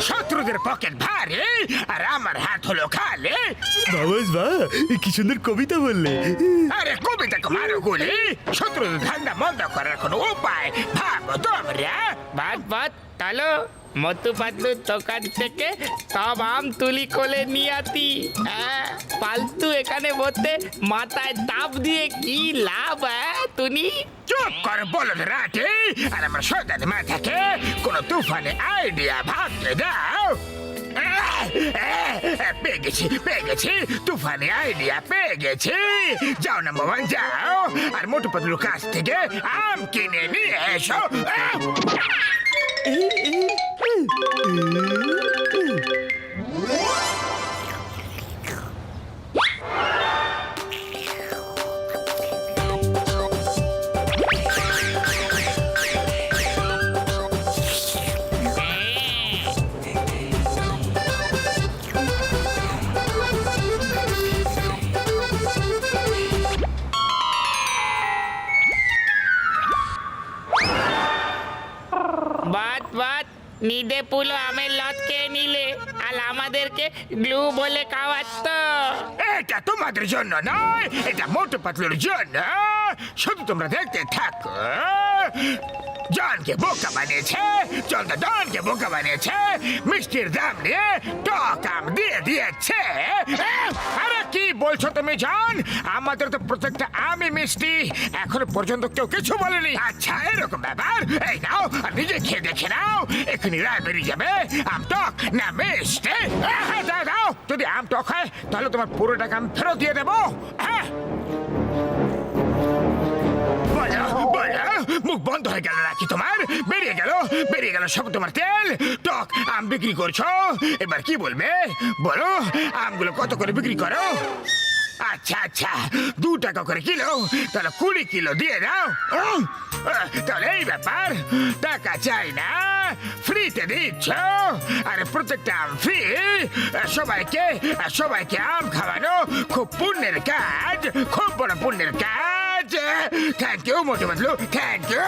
শত্রুদের পকেট ভারী আর আমার হাত হলো খালি। বাবাস বা কি সুন্দর কবিতা বললে। আরে কবিতা মারো গুলি, শত্রুদের ধান্দা বন্ধ করার কোনো উপায় ভাবো তোমরা। বাদ বাদ তালো মতু পাতলুর দোকান থেকে সব আম তুলি কোলে নিয়ে আতি। পালতু এখানে বলতে মাথায় তাপ দিয়ে কি লাভ তুমি? চুপ কর বলদ রাটে, আর আমার শয়তানি মাথাকে কোনো তুফানে আইডিয়া ভাবতে দাও। পেয়ে গেছি তুফানি আইডিয়া পেয়ে গেছি। যাও না বাবা যাও, আর মোটু পাতলুর কাছ থেকে আম কিনে নিয়ে এসো। বাদ বাদ নিদে পুলো আমের লত খেয়ে নিলে আর আমাদেরকে গ্লু বলে খাওয়াচ্ছ। এটা তোমাদের জন্য নয়, এটা মোটু পাতলুর জন্য। শুধু তোমরা দেখতে থাকো। জনকে বোকা বানিয়েছে, চলতে ডনকে বোকা বানিয়েছে, মিষ্টির দাম নিয়ে টক আম দিয়ে দিয়েছে। আরে কি বলছো তুমি জান? আমাদের তো প্রত্যেকটা আমই মিষ্টি, এখনো পর্যন্ত কেউ কিছু বলেনি। আচ্ছা এরকম ব্যাপার, এই নাও আর নিজে খেয়ে দেখে নাও, এখনই রায় বেরিয়ে যাবে আম টক না মিষ্টি। দাও দাও, যদি আম টক হয় তাহলে তোমার পুরো টাকা আমি ফেরত দিয়ে দেবো। হ্যাঁ মুখ বন্ধ হয়ে গেল নাকি তোমার? বেরিয়ে গেল সব তোমার তেল। টক আম বিক্রি করছো, এবার কি বলবে বলো? আমগুলো কত করে বিক্রি করো? আচ্ছা আচ্ছা 2 টাকা করে কিলো, তাহলে 20 কিলো দিয়ে দাও। তাহলে এই ব্যাপার, টাকা চাই না, ফ্রিতে দিচ্ছ। আরে প্রত্যেকটা আম ফ্রি। সবাইকে আম খাওয়ানো খুব পুণ্যের কাজ, খুব বড় পুণ্যের কাজ। Thank you Motu Patlu, thank you.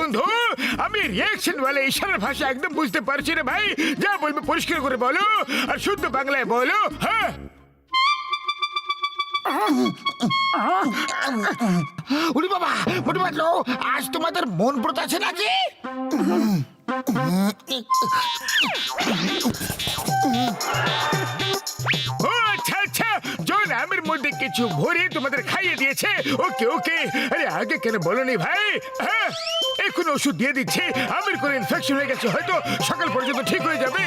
বন্ধু, আমি রিঅ্যাকশন ওয়ালা ইশারার ভাষা একদম বুঝতে পারছি রে ভাই। যা বলবে পরিষ্কার করে বলো, আর শুদ্ধ বাংলায় বলো। হ্যাঁ উনি বাবা, মোটু পাতলু, আজ তোমাদের মন ব্রত আছে নাকি? আচ্ছা আচ্ছা, জন আমের মধ্যে কিছু ভরে তোমাদের খাইয়ে দিয়েছে। ওকে ওকে, আরে আগে কেন বলনি ভাই? হ্যাঁ এখন ওষুধ দিয়ে দিচ্ছে, আমের কোনো ইনফেকশন হয়ে গেছে, হয়তো সকাল পর্যন্ত ঠিক হয়ে যাবে।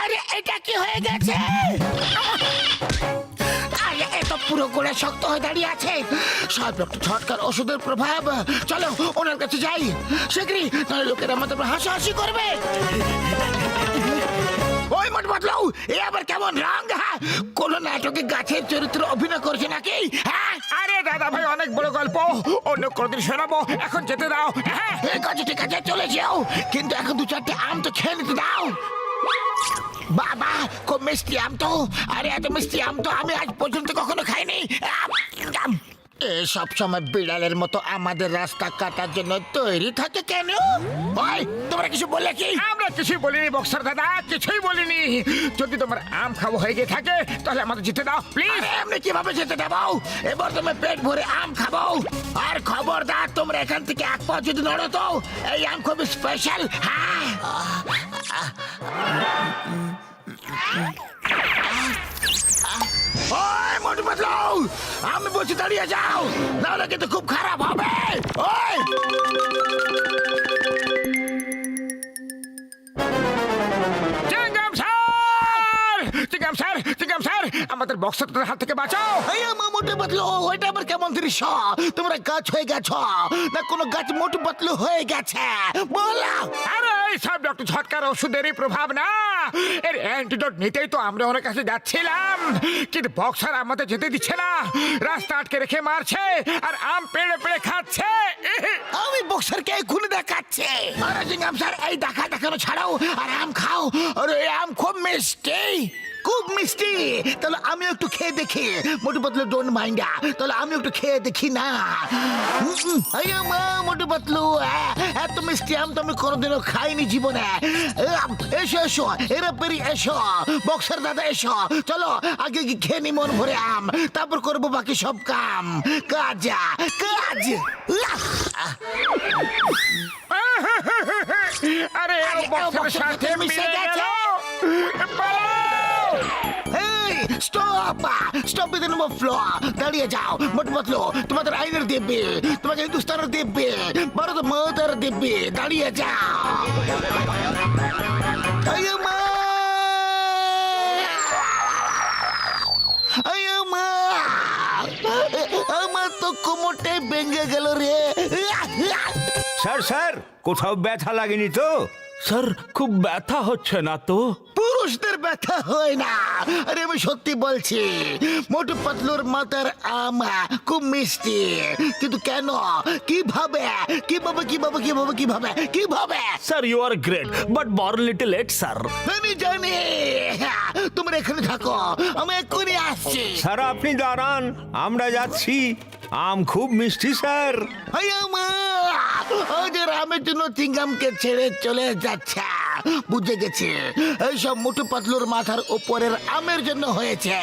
আরে এটা কি হয়ে গেছে? আরে এত পুরো গোড়া শক্ত হয়ে দাঁড়িয়ে আছে, সব একটু ছটকার ওষুধের প্রভাব। চলো ওনার কাছে যাই শীঘ্রই, তাহলে লোকেরা আমাদের হাসাহাসি করবে। ওই মোটু পাতলু, এ আবার কেমন রং? কোন নাটকে গাছের চরিত্র অভিনয় করছে নাকি? হ্যাঁ আরে দাদা ভাই, অনেক বড় গল্প, অন্য কোনদিন শোনাবো, এখন যেতে দাও। হ্যাঁ ঠিক আছে চলে যাও, কিন্তু এখন 2-4টে আম তো খেয়ে নিতে দাও। বাবা খুব মিষ্টি আম তো, আরে এত মিষ্টি আম তো আমি আজ পর্যন্ত কখনো খাইনি। সব সময় বিড়ালের মতো আমাদের রাস্তা কাটার জন্য তৈরি থাকে কেন? ভাই তোমরা কিছু বললে কি? আমরা কিছুই বলিনি বক্সার দাদা, কিছুই বলিনি। যদি তোমার আম খাওয়া হয়ে গিয়ে থাকে তাহলে আমাদের যেতে দাও প্লিজ। এমনি কিভাবে যেতে দেবো? এবার তুমি পেট ভরে আম খাবো, আর খবরদার তোমরা এখান থেকে এক পা যদি নড়ো তো এই আম খুব স্পেশাল। হ্যাঁ মোটু পাতলু, আমি বলছি দাঁড়িয়ে যাও, নাহলে কিন্তু খুব খারাপ হবে। ওই চিঙ্গাম স্যার, আমাদের বক্সটার হাত থেকে বাঁচাও। মোটু পাতলু, ওইটা আবার কেমন দৃশ্য? তোমরা গাছ হয়ে গেছো না কোনো গাছ মোটু পাতলু হয়ে গেছে? বলো। আরে সব ডক্টর ঝটকার ওষুধেরই প্রভাব না, এর অ্যান্টিডোট নিতেই তো আমরা ওনার কাছে যাচ্ছিলাম, কিন্তু বক্সার আমাদের যেতে দিচ্ছে না, রাস্তা আটকে রেখে মারছে আর আম পেড়ে পেড়ে খাচ্ছে। আমি বক্সারকে খুলে দেখাচ্ছে। আরে চিঙ্গাম স্যার, এই দেখানো ছাড়াও আর আম খাও। আরে আম খুব মিষ্টি, খুব মিষ্টি। তাহলে আমি একটু খেয়ে দেখি। মোটু পাতলু ডোন্ট মাইন্ড, তাহলে আমি একটু খেয়ে দেখি না। মোটু পাতলু, এত মিষ্টি আম তো আমি কোনোদিনও খাইনি জীবনে। এসো এসো, এরা পেরি এসো, বক্সার দাদা এসো, চলো আগে কি খেয়ে নি মন ভরে আম, তারপর করবো বাকি সব কাম। কাজ কাজ। আরে বক্সারের সাথে মিশে গেছে। Stop with the floor. দাঁড়িয়ে যাও মোটু পাতলু, তোমাদের আইনের দিব্যি, তোমাকে হিন্দুস্তানের দিব্যি, ভারত মাতার দিব্যি, দাঁড়িয়ে যাও। আমার তো কোমরটাই ভেঙে গেল রে। স্যার কোথাও ব্যথা লাগেনি তো? স্যার খুব ব্যথা হচ্ছে না তো? পুরুষদের ব্যথা হয় না। আরে আমি সত্যি বলছি, মোটু পাতলুর মাথার আমা খুব মিষ্টি, কিন্তু কেন, কিভাবে কিভাবে কিভাবে কিভাবে কিভাবে কিভাবে? Sir you are great but born little late sir. আমি জানি, তোমরা এখানে থাকো, আমি এক্ষুনি আসছি। স্যার আপনি দাঁড়ান, আমরা যাচ্ছি। আম খুব মিষ্টি স্যার। আমের জন্য চিঙ্গামকে ছেড়ে চলে যাচ্ছে, বুঝে গেছি। এইসব মোটু পাতলুর মাথার উপরের আমের জন্য হয়েছে।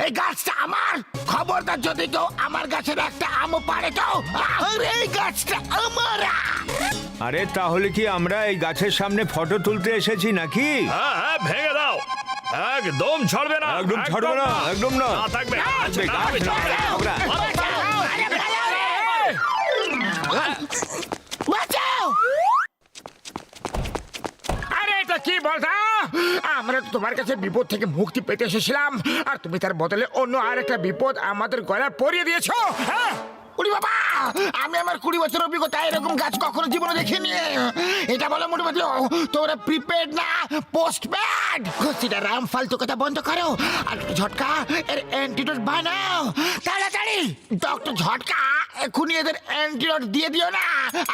এই গাছটা আমার, খবরদার যদি কেউ আমার গাছের একটা আমও পারে তো, এই গাছটা আমার। আরে তাহলে কি আমরা এই গাছের সামনে ফটো তুলতে এসেছি নাকি? হ্যাঁ ভেঙে দাও, একদম ছাড়বে না, একদম ছাড়বে না, একদম না। থাকবে বাঁচাও। আরে এটা কি বলতা? আমরা তো তোমার কাছে বিপদ থেকে মুক্তি পেতে এসেছিলাম, আর তুমি তার বদলে অন্য আরেকটা বিপদ আমাদের গলায় পরিয়ে দিয়েছো। হ্যাঁ উড়ি বাবা, আমি আমার 20 বছর অভিজ্ঞতা এরকম গাছ কখনো জীবনে দেখিনি। এটা বলো মোটু পাতলু, তোমরা প্রিপেড না পোস্টপেড? ঘষিটা রাম ফালতু কথা বন্ধ করো, আর ঝটকা এর অ্যান্টিডোট বানাও তাড়াতাড়ি। ডক্টর ঝটকা এক্ষুনি এদের অ্যান্টিডোট দিয়ে দিও না,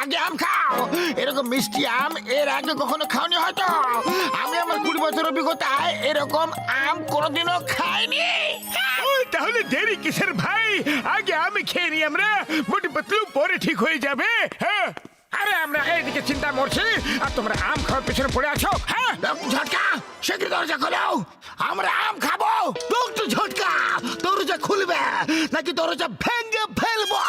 আগে আম খাও। এরকম মিষ্টি আম এর আগে কখনো খাওনি হয়তো। আমি আমার 20 বছর অভিজ্ঞতায় এরকম আম কোনোদিনও খাইনি। তাহলে দেরি কিসের ভাই, আগে আমি খেয়ে নি আমরা, মোটু পাতলু পরে ঠিক হয়ে যাবে। হ্যাঁ আরে আমরা এইদিকে চিন্তা মরছি আর তোমরা আম খাওয়ার পেছনে পড়ে আছো। হ্যাঁ ঝটকা, শীঘ্র দরজা খোলো, আমরা আম খাবো। ডক্টর ঝটকা, দরজা খুলবে নাকি দরজা ভেঙে ফেলবো?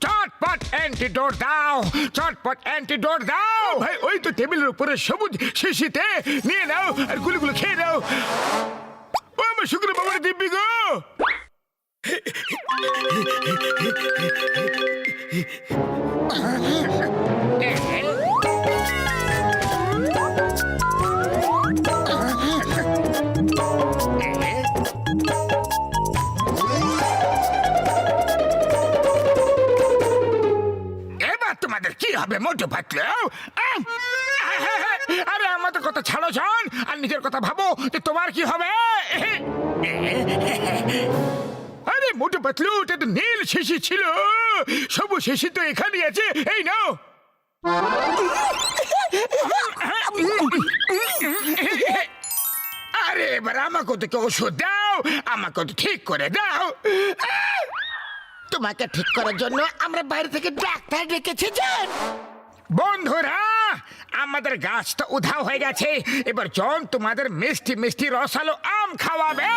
চটপট অ্যান্টিডোট দাও, চটপট অ্যান্টিডোট দাও। ভাই ওই তো টেবিলের উপরে সবুজ শিশিতে, নিয়ে নাও আর গুলো খেয়ে নাও। ও আমার শুক্র বাবার দিব্যি গো। এবার তোমাদের কি হবে মোটু পাতলু? আরে আমাদের কথা ছাড়ো জান, আর নিজের কথা ভাবো যে তোমার কি হবে। আরে মোটু পাতলু, এটা তো নীল শিশি ছিল, সবুজ শিশি তো এখানে আছে, এই নাও। আরে এবার আমাকে তো ওষুধ দাও, আমাকে তো ঠিক করে দাও। তোমাকে ঠিক করার জন্য আমরা বাইরে থেকে ডাক্তার ডেকেছি জান। বন্ধুরা আমাদের গাছ তো উধাও হয়ে গেছে, এবার জন তোমাদের মিষ্টি মিষ্টি রসালো আম খাওয়াবে।